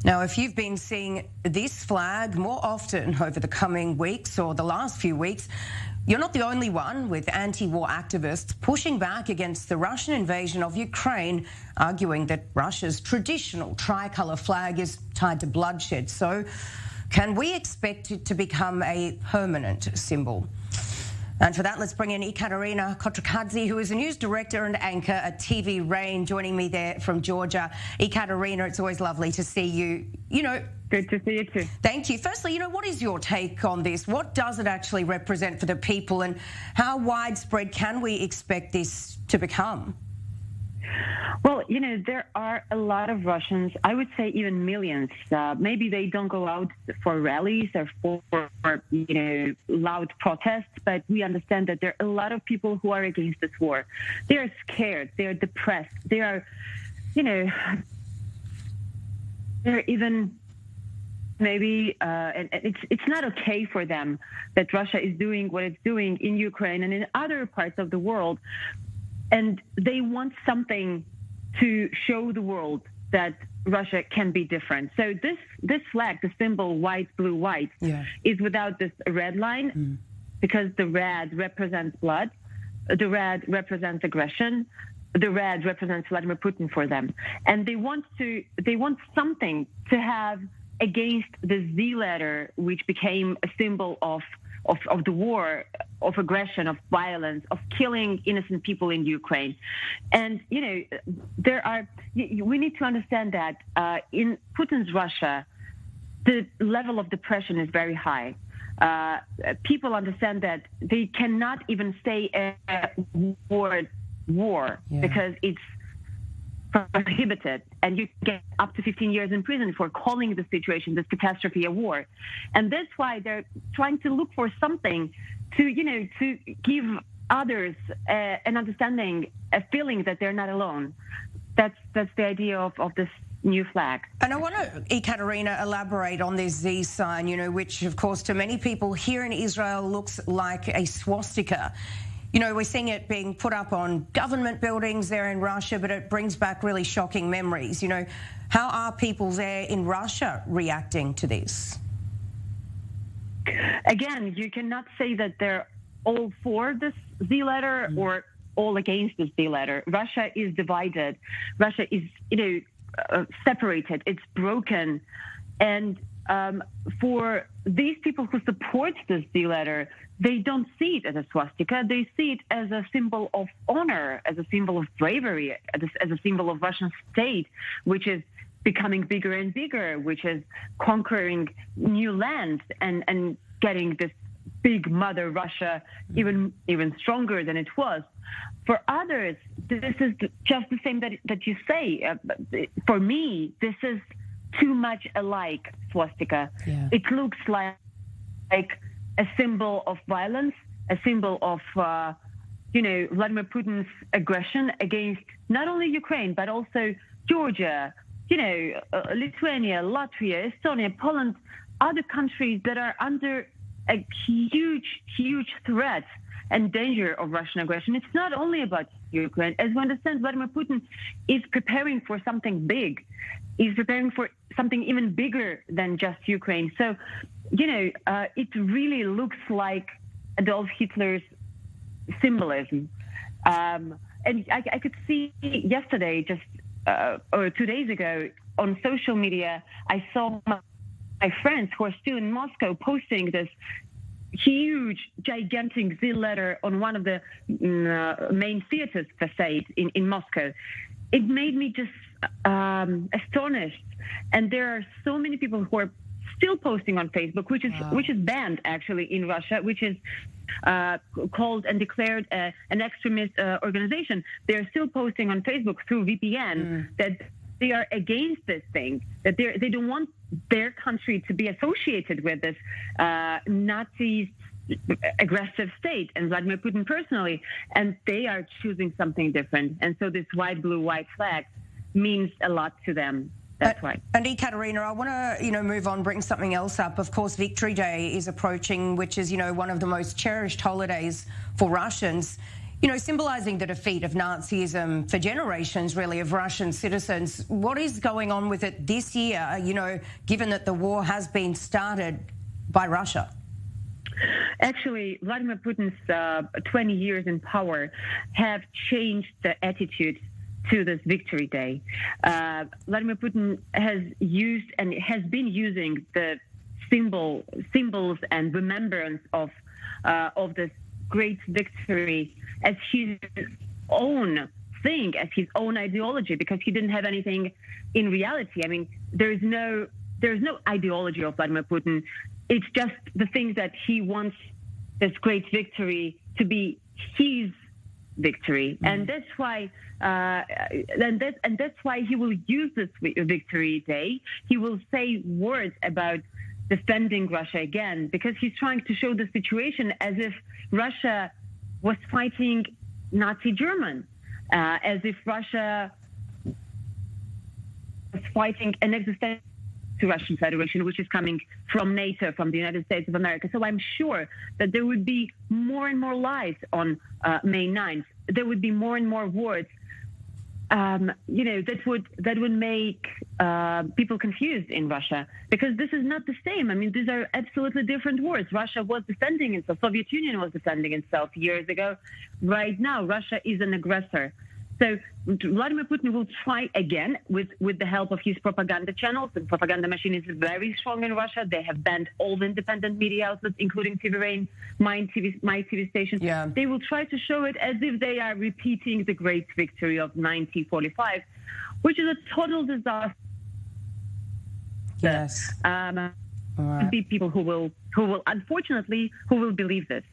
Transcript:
Now, if you've been seeing this flag more often over the coming weeks or the last few weeks, you're not the only one, with anti-war activists pushing back against the Russian invasion of Ukraine, arguing that Russia's traditional tricolour flag is tied to bloodshed. So can we expect it to become a permanent symbol? And for that, let's bring in Ekaterina Kotrikadze, who is a news director and anchor at TV Rain, joining me there from Georgia. Ekaterina, it's always lovely to see you. Good to see you too. Thank you. Firstly, what is your take on this? What does it actually represent for the people, and how widespread can we expect this to become? Well, there are a lot of Russians, I would say even millions. Maybe they don't go out for rallies or for loud protests, but we understand that there are a lot of people who are against this war. They are scared. They are depressed. They are, they're even maybe, and it's not okay for them that Russia is doing what it's doing in Ukraine and in other parts of the world. And they want something to show the world that Russia can be different. So this flag, the symbol white, blue, white, is without this red line because the red represents blood, the red represents aggression, the red represents Vladimir Putin for them. And they want something to have against the Z letter, which became a symbol of the war, of aggression, of violence, of killing innocent people in Ukraine. And, we need to understand that in Putin's Russia, the level of depression is very high. People understand that they cannot even say a word war because it's prohibited, and you get up to 15 years in prison for calling the situation, this catastrophe, a war. And that's why they're trying to look for something to give others an understanding, a feeling that they're not alone. That's the idea of this new flag. And I want to, Ekaterina, elaborate on this Z sign, which, of course, to many people here in Israel looks like a swastika. We're seeing it being put up on government buildings there in Russia, but it brings back really shocking memories. How are people there in Russia reacting to this? Again, you cannot say that they're all for this Z letter or all against this Z letter. Russia is divided. Russia is, separated. It's broken. And for these people who support this Z letter, they don't see it as a swastika. They see it as a symbol of honor, as a symbol of bravery, as a symbol of Russian state, which is becoming bigger and bigger, which is conquering new lands and getting this big mother Russia even stronger than it was. For others, this is just the same that you say. For me, this is too much alike swastika. It looks like a symbol of violence, a symbol of, Vladimir Putin's aggression against not only Ukraine, but also Georgia, Lithuania, Latvia, Estonia, Poland, other countries that are under a huge, huge threat and danger of Russian aggression. It's not only about Ukraine. As we understand, Vladimir Putin is preparing for something big. He's preparing for something even bigger than just Ukraine. So, it really looks like Adolf Hitler's symbolism. And I could see yesterday, or 2 days ago, on social media, I saw my friends who are still in Moscow posting this huge, gigantic Z letter on one of the main theaters facade in Moscow. It made me just astonished. And there are so many people who are still posting on Facebook, which is banned actually in Russia, which is called and declared an extremist organization. They are still posting on Facebook through VPN that they are against this thing, that they don't want their country to be associated with this Nazi aggressive state and Vladimir Putin personally, and they are choosing something different. And so this white, blue, white flag means a lot to them. That's right. And Ekaterina, I want to, move on, bring something else up. Of course, Victory Day is approaching, which is, one of the most cherished holidays for Russians. You know, symbolising the defeat of Nazism for generations, really, of Russian citizens. What is going on with it this year, you know, given that the war has been started by Russia? Actually, Vladimir Putin's 20 years in power have changed the attitude to this Victory Day. Vladimir Putin has used and has been using the symbols and remembrance of this great victory as his own thing, as his own ideology, because he didn't have anything in reality. I mean, there's no ideology of Vladimir Putin. It's just the thing that he wants this great victory to be his victory, and that's why. That's why he will use this Victory Day. He will say words about defending Russia again, because he's trying to show the situation as if Russia was fighting Nazi Germany, as if Russia was fighting an existential to Russian Federation, which is coming from NATO, from the United States of America. So I'm sure that there would be more and more lies on May 9th. There would be more and more words, that would make people confused in Russia, because this is not the same. I mean, these are absolutely different wars. Russia was defending itself. Soviet Union was defending itself years ago. Right now, Russia is an aggressor. So Vladimir Putin will try again with the help of his propaganda channels. The propaganda machine is very strong in Russia. They have banned all the independent media outlets, including TV Rain, my TV station. Yeah. They will try to show it as if they are repeating the great victory of 1945, which is a total disaster. Yes. Be people who will believe this.